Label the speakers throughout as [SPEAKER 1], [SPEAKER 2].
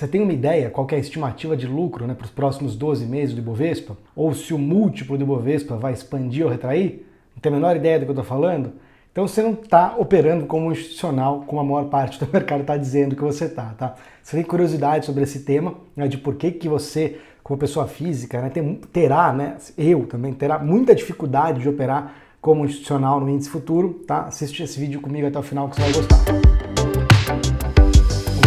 [SPEAKER 1] Você tem uma ideia qual que é a estimativa de lucro, né, para os próximos 12 meses do Ibovespa? Ou se o múltiplo do Ibovespa vai expandir ou retrair? Não tem a menor ideia do que eu estou falando? Então você não está operando como um institucional, como a maior parte do mercado está dizendo que você está, tá? Você tem curiosidade sobre esse tema, né, de por que você, como pessoa física, né, terá, né, eu também, terá muita dificuldade de operar como institucional no índice futuro, tá? Assiste esse vídeo comigo até o final que você vai gostar.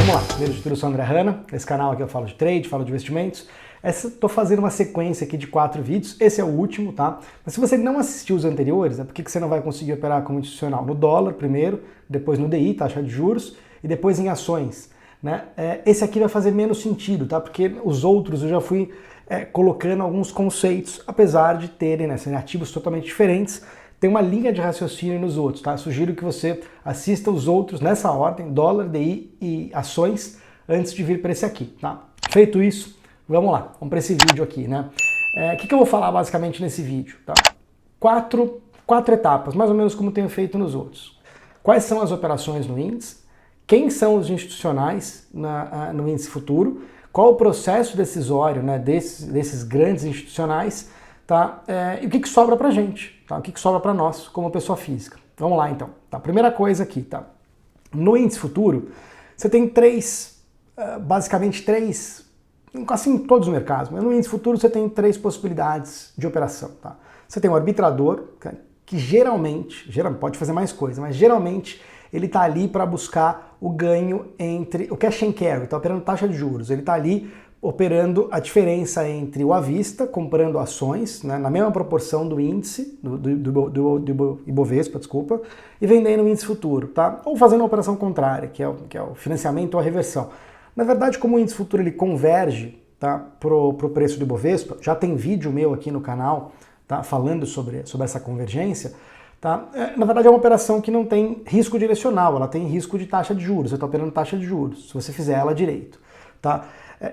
[SPEAKER 1] Vamos lá, primeiro de tudo eu sou o André Hanna, esse canal aqui eu falo de trade, falo de investimentos. Estou fazendo uma sequência aqui de 4 vídeos, esse é o último, tá? Mas se você não assistiu os anteriores, por que você não vai conseguir operar como institucional? No dólar primeiro, depois no DI, taxa de juros, e depois em ações, né? Esse aqui vai fazer menos sentido, tá? Porque os outros eu já fui colocando alguns conceitos, apesar de terem, né, serem ativos totalmente diferentes, tem uma linha de raciocínio nos outros, tá? Sugiro que você assista os outros nessa ordem, dólar, DI e ações, antes de vir para esse aqui, tá? Feito isso, vamos lá, vamos para esse vídeo aqui, né? O que eu vou falar basicamente nesse vídeo, tá? Quatro etapas, mais ou menos como tenho feito nos outros. Quais são as operações no índice? Quem são os institucionais no índice futuro? Qual o processo decisório, né, desses grandes institucionais? Tá? E o que sobra pra gente? Tá? O que sobra para nós como pessoa física? Vamos lá então. Tá? Primeira coisa aqui, tá? No índice futuro, você tem basicamente três, assim em todos os mercados, mas no índice futuro você tem 3 possibilidades de operação. Tá? Você tem o arbitrador, que geralmente pode fazer mais coisa, mas geralmente ele está ali para buscar o ganho entre o cash and carry, está operando taxa de juros, ele está ali operando a diferença entre o à vista, comprando ações, né, na mesma proporção do índice, do Ibovespa, desculpa, e vendendo o índice futuro, tá? Ou fazendo uma operação contrária, que é o financiamento ou a reversão. Na verdade, como o índice futuro ele converge, tá, pro preço do Ibovespa, já tem vídeo meu aqui no canal, tá, falando sobre essa convergência, tá? Na verdade é uma operação que não tem risco direcional, ela tem risco de taxa de juros, você está operando taxa de juros, se você fizer ela direito, tá?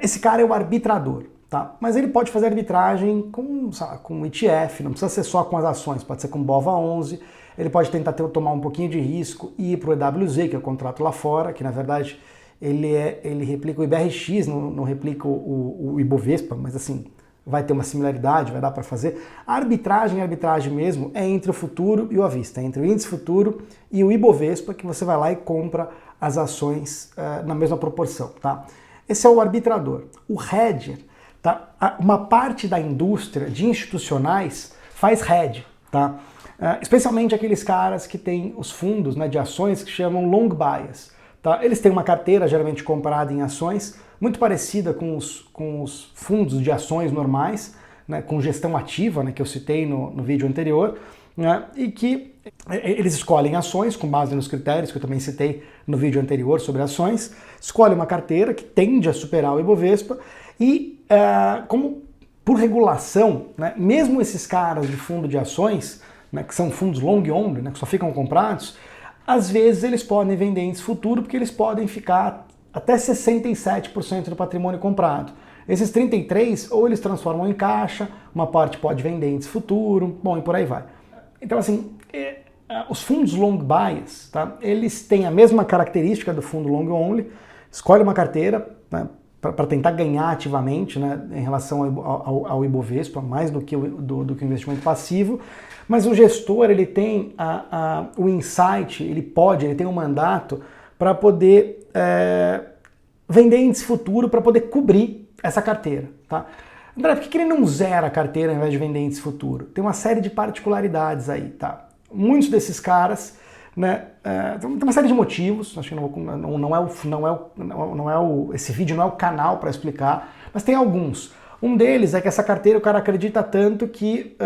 [SPEAKER 1] Esse cara é o arbitrador, tá? Mas ele pode fazer arbitragem com ETF, não precisa ser só com as ações, pode ser com BOVA11, ele pode tentar tomar um pouquinho de risco e ir para o EWZ, que é o contrato lá fora, que na verdade ele replica o IBRX, não replica o Ibovespa, mas assim, vai ter uma similaridade, vai dar para fazer. A arbitragem mesmo é entre o futuro e o à vista, é entre o índice futuro e o Ibovespa, que você vai lá e compra as ações na mesma proporção, tá? Esse é o arbitrador. O hedger, tá? Uma parte da indústria de institucionais faz hedge, tá? Especialmente aqueles caras que têm os fundos, né, de ações que chamam long bias. Tá? Eles têm uma carteira geralmente comprada em ações, muito parecida com os fundos de ações normais, né, com gestão ativa, né, que eu citei no vídeo anterior, né, e que eles escolhem ações com base nos critérios que eu também citei no vídeo anterior sobre ações, escolhem uma carteira que tende a superar o Ibovespa e, como por regulação, né, mesmo esses caras de fundo de ações, né, que são fundos long only, né, que só ficam comprados, às vezes eles podem vender índice futuro porque eles podem ficar até 67% do patrimônio comprado. Esses 33% ou eles transformam em caixa, uma parte pode vender índice futuro, bom, e por aí vai. Então assim, os fundos long bias, tá, eles têm a mesma característica do fundo long only, escolhe uma carteira, né, para tentar ganhar ativamente, né, em relação ao Ibovespa, mais do que o investimento passivo, mas o gestor ele tem o insight, ele tem um mandato para poder vender índice futuro para poder cobrir essa carteira. Tá? André, por que ele não zera a carteira ao invés de vender índice futuro? Tem uma série de particularidades aí. Tá? Muitos desses caras, né, tem uma série de motivos, acho que esse vídeo não é o canal para explicar, mas tem alguns. Um deles é que essa carteira o cara acredita tanto que,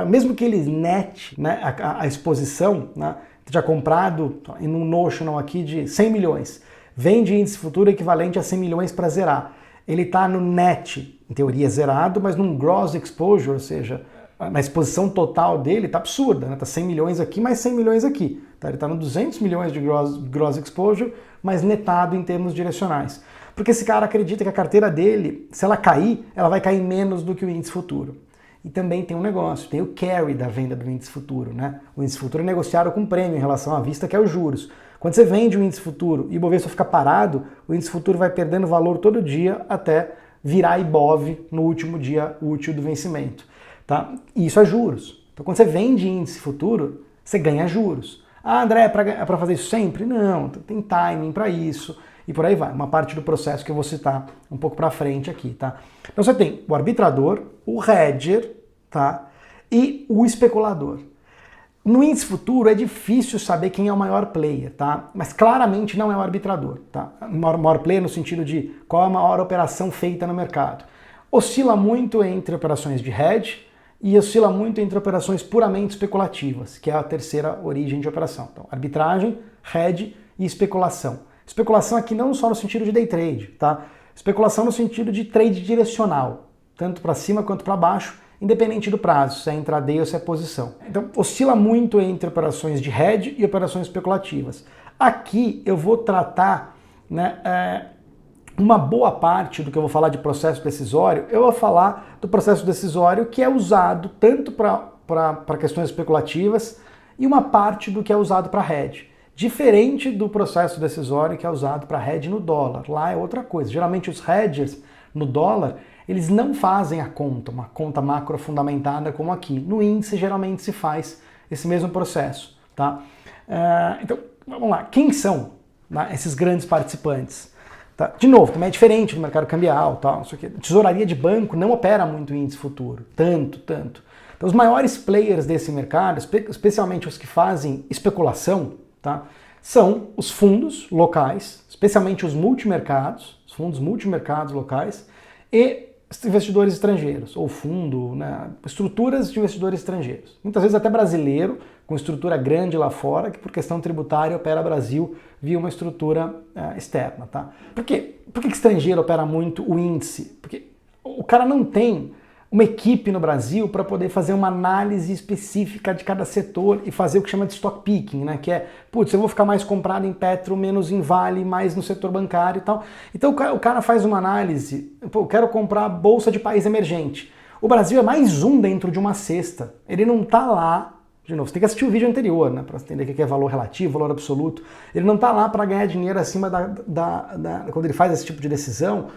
[SPEAKER 1] mesmo que ele nete, né, a exposição, né, já comprado em um notional aqui de 100 milhões, vende índice futuro equivalente a 100 milhões para zerar. Ele está no net, em teoria zerado, mas num gross exposure, ou seja, na exposição total dele está absurda, né? Tá 100 milhões aqui, mais 100 milhões aqui. Tá? Ele está no 200 milhões de gross exposure, mas netado em termos direcionais. Porque esse cara acredita que a carteira dele, se ela cair, ela vai cair menos do que o índice futuro. E também tem um negócio, tem o carry da venda do índice futuro, né? O índice futuro é negociado com prêmio em relação à vista, que é os juros. Quando você vende um índice futuro e o Ibovespa fica parado, o índice futuro vai perdendo valor todo dia até virar IBOV no último dia útil do vencimento. Tá? E isso é juros. Então quando você vende índice futuro, você ganha juros. Ah, André, é para fazer isso sempre? Não, tem timing para isso e por aí vai. Uma parte do processo que eu vou citar um pouco para frente aqui, tá? Então você tem o arbitrador, o hedger, tá? E o especulador. No índice futuro é difícil saber quem é o maior player, tá? Mas claramente não é o arbitrador, tá? Maior player no sentido de qual é a maior operação feita no mercado. Oscila muito entre operações de hedge e oscila muito entre operações puramente especulativas, que é a terceira origem de operação. Então, arbitragem, hedge e especulação. Especulação aqui não só no sentido de day trade, tá? Especulação no sentido de trade direcional, tanto para cima quanto para baixo, independente do prazo, se é intraday ou se é posição. Então, oscila muito entre operações de hedge e operações especulativas. Aqui eu vou tratar, né, uma boa parte do que eu vou falar de processo decisório, eu vou falar do processo decisório que é usado tanto para questões especulativas e uma parte do que é usado para hedge. Diferente do processo decisório que é usado para hedge no dólar. Lá é outra coisa. Geralmente os hedgers no dólar, eles não fazem a conta, uma conta macro fundamentada como aqui. No índice, geralmente se faz esse mesmo processo, tá? Então, vamos lá. Quem são, né, esses grandes participantes? Tá? De novo, também é diferente do mercado cambial, tal, não sei o quê. Tesouraria de banco não opera muito índice futuro, tanto. Então, os maiores players desse mercado, especialmente os que fazem especulação, tá, são os fundos locais, especialmente os multimercados, os fundos multimercados locais, e investidores estrangeiros, ou fundo, né, estruturas de investidores estrangeiros. Muitas vezes até brasileiro, com estrutura grande lá fora, que por questão tributária opera Brasil via uma estrutura externa. Tá? Por quê? Por que estrangeiro opera muito o índice? Porque o cara não tem uma equipe no Brasil para poder fazer uma análise específica de cada setor e fazer o que chama de stock picking, né? Que é, putz, eu vou ficar mais comprado em Petro, menos em Vale, mais no setor bancário e tal. Então o cara faz uma análise, pô, eu quero comprar bolsa de país emergente. O Brasil é mais um dentro de uma cesta. Ele não tá lá, de novo, você tem que assistir o vídeo anterior, né? Para entender o que é valor relativo, valor absoluto. Ele não tá lá para ganhar dinheiro acima quando ele faz esse tipo de decisão.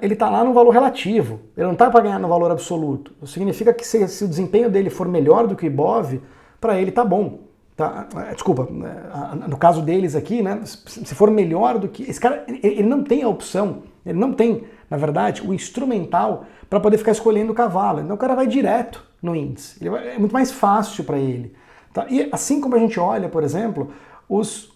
[SPEAKER 1] Ele está lá no valor relativo, ele não está para ganhar no valor absoluto. Isso significa que se o desempenho dele for melhor do que o IBOV, para ele tá bom. Tá? Desculpa, no caso deles aqui, né, se for melhor do que... Esse cara, ele não tem a opção, ele não tem, na verdade, o instrumental para poder ficar escolhendo o cavalo. Então o cara vai direto no índice, é muito mais fácil para ele. Tá? E assim como a gente olha, por exemplo, os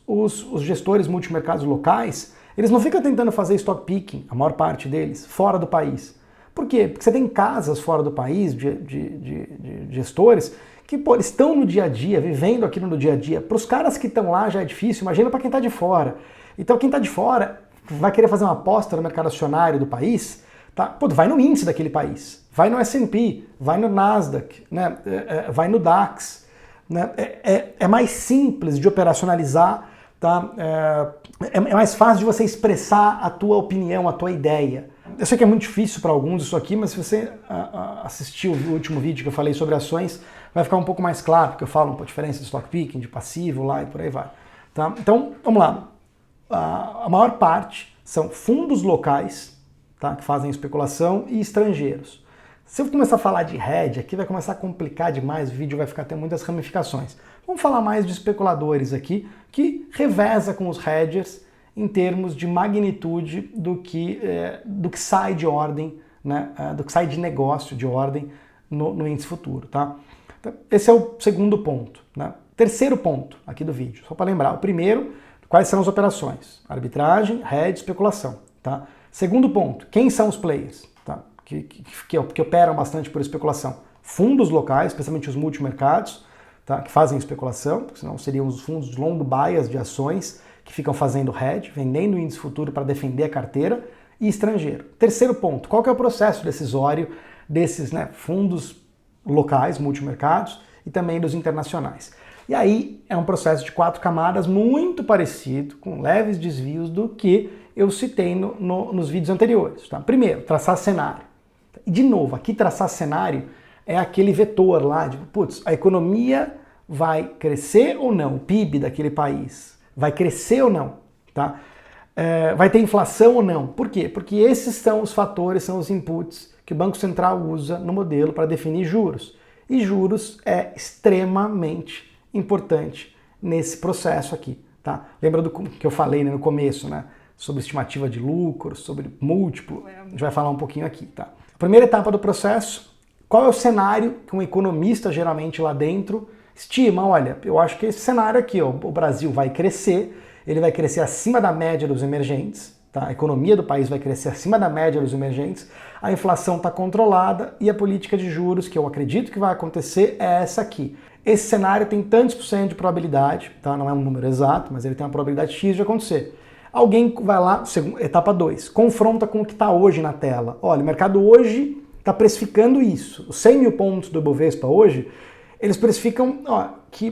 [SPEAKER 1] gestores multimercados locais, eles não ficam tentando fazer stock picking, a maior parte deles, fora do país. Por quê? Porque você tem casas fora do país, de gestores, que pô, estão no dia a dia, vivendo aquilo no dia a dia. Para os caras que estão lá já é difícil, imagina para quem está de fora. Então quem está de fora vai querer fazer uma aposta no mercado acionário do país, tá? Pô, vai no índice daquele país, vai no S&P, vai no Nasdaq, né? Vai no DAX. Né? É mais simples de operacionalizar, tá? É mais fácil de você expressar a tua opinião, a tua ideia. Eu sei que é muito difícil para alguns isso aqui, mas se você assistiu o último vídeo que eu falei sobre ações, vai ficar um pouco mais claro, porque eu falo a diferença de stock picking, de passivo lá e por aí vai. Tá? Então, vamos lá. A maior parte são fundos locais, tá, que fazem especulação, e estrangeiros. Se eu começar a falar de hedge, aqui vai começar a complicar demais, o vídeo vai ficar tendo muitas ramificações. Vamos falar mais de especuladores aqui, que reveza com os hedgers em termos de magnitude do que sai de ordem, né, do que sai de negócio de ordem no índice futuro. Tá? Então, esse é o segundo ponto. Né? Terceiro ponto aqui do vídeo, só para lembrar. O primeiro, quais são as operações? Arbitragem, hedge, especulação. Tá? Segundo ponto, quem são os players? Tá? Que operam bastante por especulação. Fundos locais, especialmente os multimercados, tá? Que fazem especulação, porque senão seriam os fundos de long bias de ações que ficam fazendo hedge, vendendo índice futuro para defender a carteira, e estrangeiro. Terceiro ponto, qual que é o processo decisório desses, né, fundos locais, multimercados, e também dos internacionais? E aí é um processo de 4 camadas muito parecido, com leves desvios do que eu citei nos vídeos anteriores. Tá? Primeiro, traçar cenário. E de novo, aqui traçar cenário é aquele vetor lá de, putz, a economia vai crescer ou não, o PIB daquele país vai crescer ou não, tá? Vai ter inflação ou não. Por quê? Porque esses são os fatores, são os inputs que o Banco Central usa no modelo para definir juros. E juros é extremamente importante nesse processo aqui, tá? Lembra do que eu falei, né, no começo, né? Sobre estimativa de lucro, sobre múltiplo, a gente vai falar um pouquinho aqui, tá? A primeira etapa do processo, qual é o cenário que um economista geralmente lá dentro estima? Olha, eu acho que esse cenário aqui, ó, o Brasil vai crescer, ele vai crescer acima da média dos emergentes, tá? A economia do país vai crescer acima da média dos emergentes, a inflação está controlada e a política de juros, que eu acredito que vai acontecer, é essa aqui. Esse cenário tem tantos por cento de probabilidade, tá? Não é um número exato, mas ele tem uma probabilidade X de acontecer. Alguém vai lá, etapa 2, confronta com o que está hoje na tela. Olha, o mercado hoje está precificando isso. Os 100 mil pontos do Ibovespa hoje, eles precificam, que,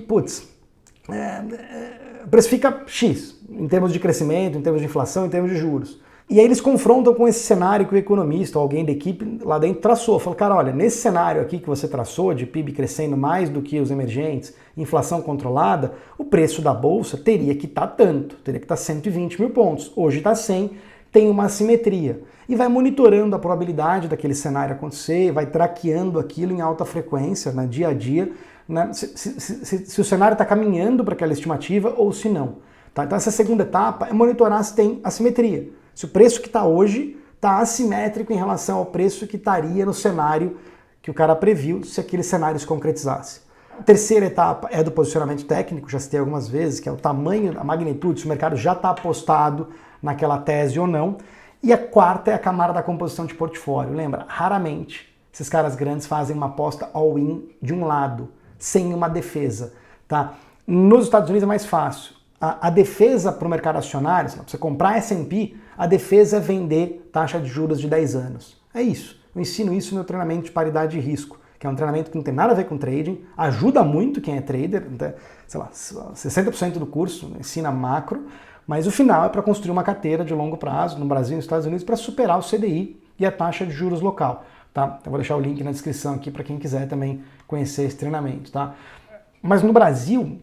[SPEAKER 1] precifica X, em termos de crescimento, em termos de inflação, em termos de juros. E aí eles confrontam com esse cenário que o economista ou alguém da equipe lá dentro traçou. Falou, cara, olha, nesse cenário aqui que você traçou, de PIB crescendo mais do que os emergentes, inflação controlada, o preço da bolsa teria que estar tanto, teria que estar 120 mil pontos. Hoje está 100, tem uma assimetria. E vai monitorando a probabilidade daquele cenário acontecer, vai traqueando aquilo em alta frequência, né, dia a dia, né, se o cenário está caminhando para aquela estimativa ou se não. Tá? Então essa segunda etapa é monitorar se tem assimetria. Se o preço que está hoje está assimétrico em relação ao preço que estaria no cenário que o cara previu, se aquele cenário se concretizasse. A terceira etapa é do posicionamento técnico, já citei algumas vezes, que é o tamanho, a magnitude, se o mercado já está apostado naquela tese ou não. E a quarta é a camada da composição de portfólio. Lembra, raramente esses caras grandes fazem uma aposta all-in de um lado, sem uma defesa. Tá? Nos Estados Unidos é mais fácil. A defesa para o mercado acionário, para você comprar S&P, a defesa é vender taxa de juros de 10 anos. É isso. Eu ensino isso no meu treinamento de paridade de risco, que é um treinamento que não tem nada a ver com trading, ajuda muito quem é trader, sei lá, 60% do curso ensina macro, mas o final é para construir uma carteira de longo prazo no Brasil e nos Estados Unidos para superar o CDI e a taxa de juros local. Tá? Eu vou deixar o link na descrição aqui para quem quiser também conhecer esse treinamento. Tá? Mas no Brasil,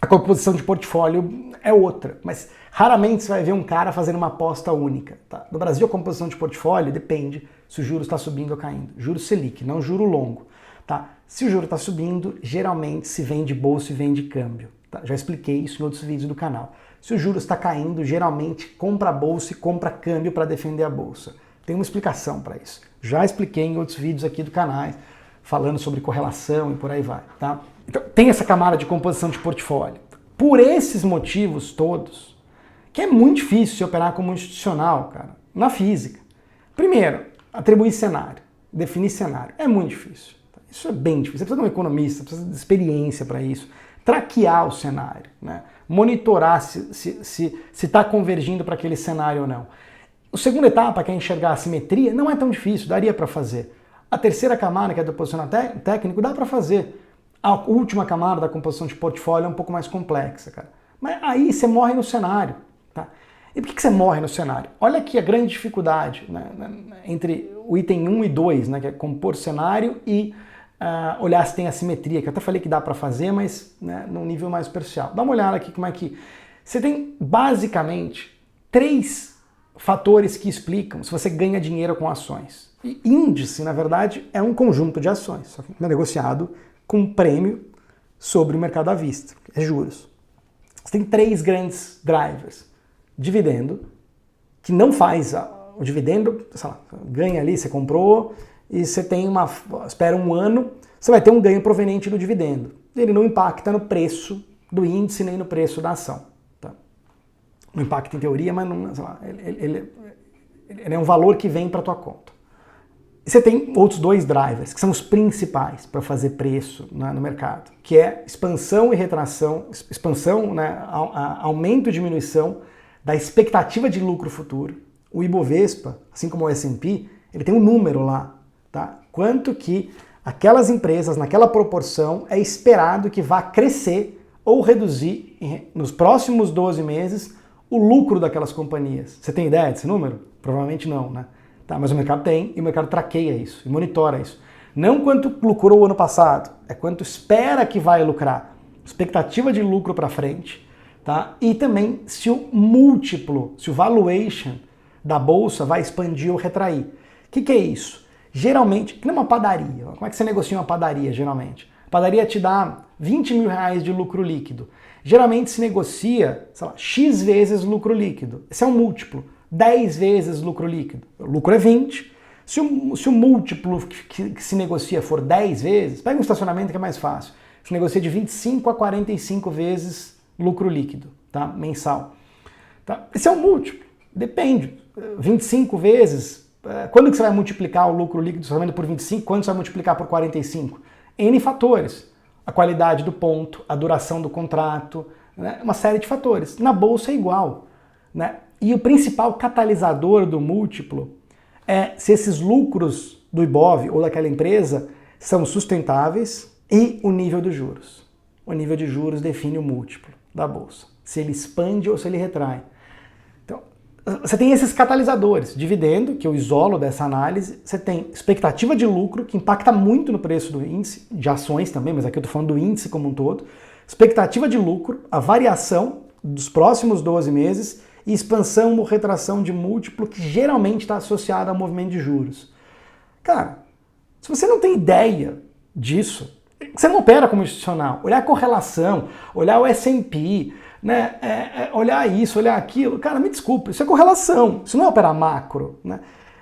[SPEAKER 1] a composição de portfólio é outra, mas raramente você vai ver um cara fazendo uma aposta única. Tá? No Brasil, a composição de portfólio depende se o juro está subindo ou caindo. Juro Selic, não juro longo. Tá? Se o juro está subindo, geralmente se vende bolsa e vende câmbio. Tá? Já expliquei isso em outros vídeos do canal. Se o juro está caindo, geralmente compra a bolsa e compra câmbio para defender a bolsa. Tem uma explicação para isso. Já expliquei em outros vídeos aqui do canal, falando sobre correlação e por aí vai. Tá? Então, tem essa camada de composição de portfólio. Por esses motivos todos, que é muito difícil se operar como institucional, cara, na física. Primeiro, atribuir cenário, definir cenário. É muito difícil. Isso é bem difícil. Você precisa de um economista, precisa de experiência para isso. Traquear o cenário, né? Monitorar se está convergindo para aquele cenário ou não. A segunda etapa, que é enxergar a simetria, não é tão difícil, daria para fazer. A terceira camada, que é do posicionamento técnico, dá para fazer. A última camada da composição de portfólio é um pouco mais complexa, cara. Mas aí você morre no cenário. Tá? E por que você morre no cenário? Olha aqui a grande dificuldade, né, entre o item 1 e 2, né, que é compor cenário e olhar se tem assimetria, que eu até falei que dá para fazer, mas né, num nível mais superficial. Dá uma olhada aqui como é que... Você tem basicamente 3 fatores que explicam se você ganha dinheiro com ações. E índice, na verdade, é um conjunto de ações, só que é negociado com um prêmio sobre o mercado à vista, é juros. Você tem 3 grandes drivers. Dividendo, que não faz o dividendo, sei lá, ganha ali, você comprou, e você tem espera um ano, você vai ter um ganho proveniente do dividendo. Ele não impacta no preço do índice nem no preço da ação. Tá? Não impacta em teoria, mas não, sei lá, ele é um valor que vem para a tua conta. E você tem outros 2 drivers, que são os principais para fazer preço no mercado, que é expansão e retração, expansão, né, aumento e diminuição da expectativa de lucro futuro. O Ibovespa, assim como o S&P, ele tem um número lá, tá? Quanto que aquelas empresas, naquela proporção, é esperado que vá crescer ou reduzir nos próximos 12 meses o lucro daquelas companhias. Você tem ideia desse número? Provavelmente não, né? Tá, mas o mercado tem e o mercado traqueia isso e monitora isso. Não quanto lucrou o ano passado, é quanto espera que vai lucrar. Expectativa de lucro para frente tá? E também se o múltiplo, se o valuation da bolsa vai expandir ou retrair. O que é isso? Geralmente, que não é uma padaria. Como é que você negocia uma padaria, geralmente? A padaria te dá 20 mil reais de lucro líquido. Geralmente se negocia, sei lá, X vezes lucro líquido. Esse é um múltiplo. 10 vezes lucro líquido. O lucro é 20. Se o múltiplo que se negocia for 10 vezes, pega um estacionamento que é mais fácil. Se negocia de 25 a 45 vezes lucro líquido, tá? Mensal. Tá? Esse é um múltiplo. Depende. 25 vezes. Quando que você vai multiplicar o lucro líquido do estacionamento por 25? Quando você vai multiplicar por 45? N fatores. A qualidade do ponto, a duração do contrato, né? Uma série de fatores. Na bolsa é igual, né? E o principal catalisador do múltiplo é se esses lucros do IBOV ou daquela empresa são sustentáveis e o nível dos juros. O nível de juros define o múltiplo da bolsa, se ele expande ou se ele retrai. Então, você tem esses catalisadores, dividendo, que eu isolo dessa análise, você tem expectativa de lucro, que impacta muito no preço do índice, de ações também, mas aqui eu estou falando do índice como um todo, expectativa de lucro, a variação dos próximos 12 meses e expansão ou retração de múltiplo que geralmente está associado ao movimento de juros. Cara, se você não tem ideia disso, você não opera como institucional. Olhar a correlação, olhar o S&P, né? Olhar isso, olhar aquilo, cara, me desculpe, isso é correlação, isso não é operar macro. Né?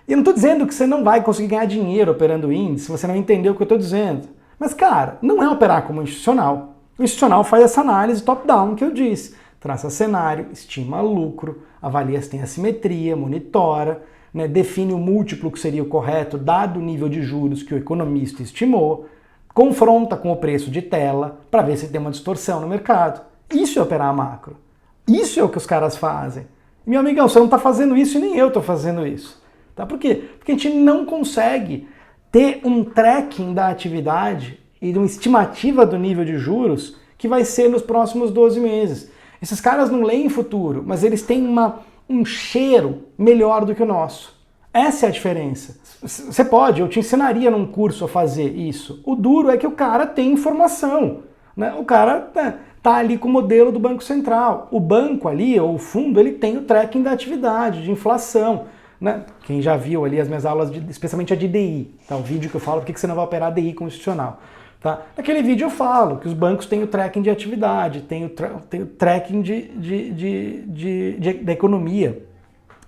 [SPEAKER 1] E eu não estou dizendo que você não vai conseguir ganhar dinheiro operando índice, se você não entendeu o que eu estou dizendo. Mas, cara, não é operar como institucional. O institucional faz essa análise top-down que eu disse. Traça cenário, estima lucro, avalia se tem assimetria, monitora, né, define o múltiplo que seria o correto dado o nível de juros que o economista estimou, confronta com o preço de tela para ver se tem uma distorção no mercado. Isso é operar macro. Isso é o que os caras fazem. Meu amigão, você não está fazendo isso e nem eu estou fazendo isso. Tá? Por quê? Porque a gente não consegue ter um tracking da atividade e uma estimativa do nível de juros que vai ser nos próximos 12 meses. Esses caras não leem futuro, mas eles têm um cheiro melhor do que o nosso. Essa é a diferença. Você pode, eu te ensinaria num curso a fazer isso. O duro é que o cara tem informação. Né? O cara tá ali com o modelo do Banco Central. O banco ali, ou o fundo, ele tem o tracking da atividade, de inflação. Né? Quem já viu ali as minhas aulas, especialmente a de DI, tá? O vídeo que eu falo por que você não vai operar DI constitucional. Tá? Naquele vídeo eu falo que os bancos têm o tracking de atividade, têm o tracking da economia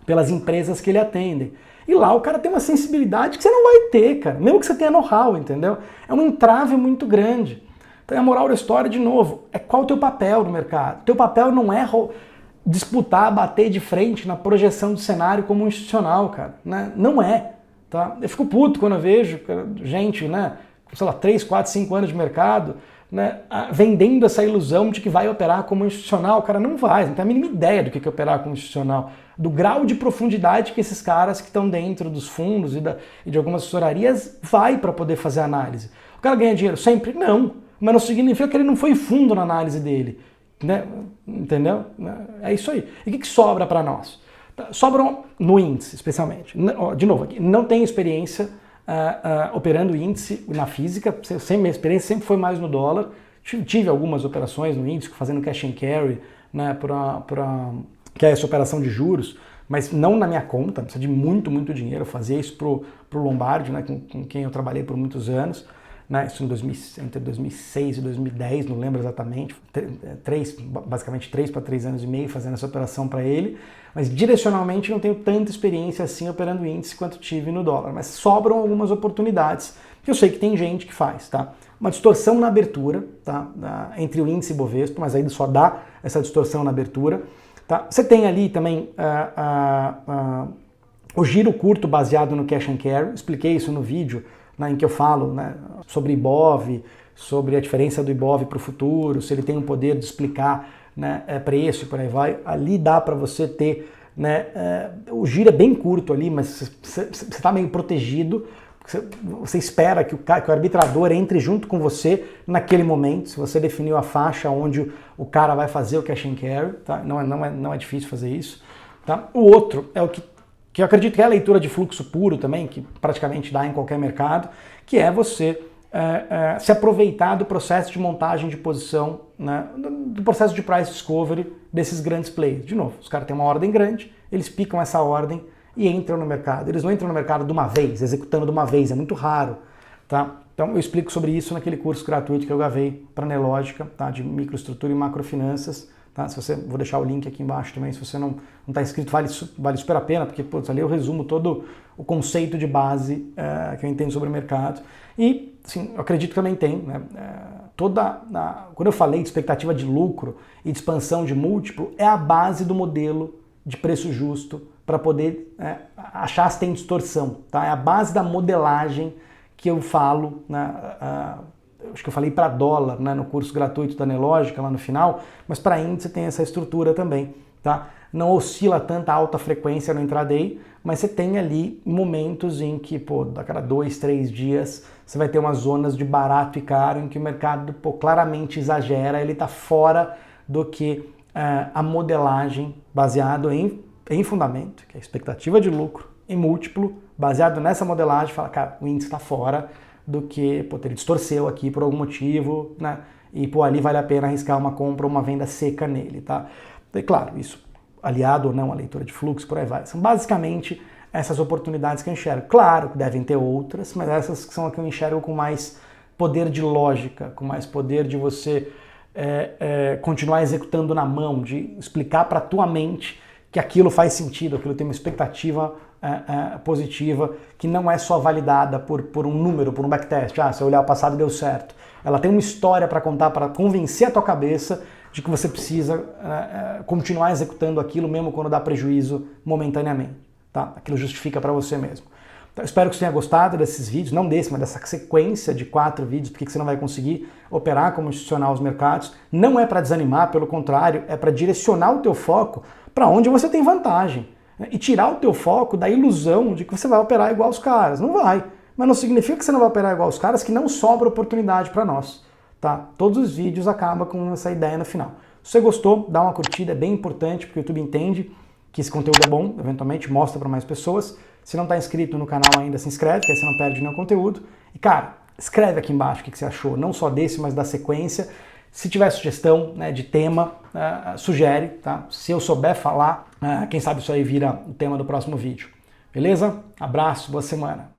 [SPEAKER 1] pelas empresas que ele atendem. E lá o cara tem uma sensibilidade que você não vai ter, cara, mesmo que você tenha know-how, entendeu? É um entrave muito grande. Então a moral da história, de novo, é qual o teu papel no mercado. O teu papel não é disputar, bater de frente na projeção do cenário como um institucional, cara. Né? Não é. Tá? Eu fico puto quando eu vejo gente, né? Sei lá, 3, 4, 5 anos de mercado, né, vendendo essa ilusão de que vai operar como institucional. O cara não vai, não tem a mínima ideia do que é operar como institucional, do grau de profundidade que esses caras que estão dentro dos fundos e de algumas assessorarias vai para poder fazer análise. O cara ganha dinheiro sempre? Não, mas não significa que ele não foi fundo na análise dele. Né? Entendeu? É isso aí. E o que sobra para nós? Sobram no índice, especialmente. De novo, aqui, não tenho experiência operando índice na física, minha experiência sempre foi mais no dólar. Tive algumas operações no índice, fazendo cash and carry, né, que é essa operação de juros, mas não na minha conta, precisa de muito, muito dinheiro. Eu fazia isso pro Lombardi, né, com quem eu trabalhei por muitos anos, né, isso entre 2006 e 2010, não lembro exatamente, basicamente 3 para 3 anos e meio fazendo essa operação para ele, mas direcionalmente não tenho tanta experiência assim operando índice quanto tive no dólar, mas sobram algumas oportunidades que eu sei que tem gente que faz, tá? Uma distorção na abertura, tá? Entre o índice e Bovespa, mas aí só dá essa distorção na abertura, tá? Você tem ali também o giro curto baseado no cash and carry, expliquei isso no vídeo, né, em que eu falo, né, sobre IBOV, sobre a diferença do IBOV para o futuro, se ele tem o poder de explicar, né, preço e por aí vai. Ali dá para você ter, né, o giro é bem curto ali, mas você está meio protegido, você espera que o arbitrador entre junto com você naquele momento, se você definiu a faixa onde o cara vai fazer o cash and carry, tá? Não é difícil fazer isso. Tá? O outro é o que eu acredito que é a leitura de fluxo puro também, que praticamente dá em qualquer mercado, que é você se aproveitar do processo de montagem de posição, né, do processo de price discovery desses grandes players. De novo, os caras têm uma ordem grande, eles picam essa ordem e entram no mercado. Eles não entram no mercado de uma vez, executando de uma vez, é muito raro. Tá? Então eu explico sobre isso naquele curso gratuito que eu gravei para a Nelogica, tá, de microestrutura e macrofinanças. Tá? Se você, vou deixar o link aqui embaixo também, se você não está inscrito, vale super a pena, porque putz, ali eu resumo todo o conceito de base que eu entendo sobre o mercado. E, sim, eu acredito que também tem, né, quando eu falei de expectativa de lucro e de expansão de múltiplo, é a base do modelo de preço justo para poder achar se tem distorção. Tá? É a base da modelagem que eu falo, né, acho que eu falei para dólar, né, no curso gratuito da Nelogica lá no final, mas para índice tem essa estrutura também. Tá? Não oscila tanta alta frequência no intraday, mas você tem ali momentos em que, pô, a cada 2, 3 dias, você vai ter umas zonas de barato e caro em que o mercado, pô, claramente exagera, ele está fora do que a modelagem baseado em fundamento, que é a expectativa de lucro e múltiplo, baseado nessa modelagem, fala, cara, o índice está fora do que, pô, ele distorceu aqui por algum motivo, né? E, pô, ali vale a pena arriscar uma compra ou uma venda seca nele, tá? E, claro, isso aliado ou não à leitura de fluxo, por aí vai. São basicamente essas oportunidades que eu enxergo. Claro que devem ter outras, mas essas são as que eu enxergo com mais poder de lógica, com mais poder de você continuar executando na mão, de explicar para a tua mente que aquilo faz sentido, aquilo tem uma expectativa positiva, que não é só validada por um número, por um backtest. Ah, se eu olhar o passado deu certo. Ela tem uma história para contar, para convencer a tua cabeça de que você precisa continuar executando aquilo mesmo quando dá prejuízo momentaneamente. Tá? Aquilo justifica para você mesmo. Então, espero que você tenha gostado desses vídeos, não desse, mas dessa sequência de 4 vídeos, porque você não vai conseguir operar como institucional os mercados. Não é para desanimar, pelo contrário, é para direcionar o teu foco para onde você tem vantagem. E tirar o teu foco da ilusão de que você vai operar igual os caras. Não vai. Mas não significa que você não vai operar igual os caras, que não sobra oportunidade para nós. Tá? Todos os vídeos acabam com essa ideia no final. Se você gostou, dá uma curtida, é bem importante, porque o YouTube entende que esse conteúdo é bom, eventualmente mostra para mais pessoas. Se não está inscrito no canal ainda, se inscreve, que aí você não perde nenhum conteúdo. E cara, escreve aqui embaixo o que você achou, não só desse, mas da sequência. Se tiver sugestão, né, de tema, sugere, tá? Se eu souber falar, quem sabe isso aí vira o tema do próximo vídeo. Beleza? Abraço, boa semana.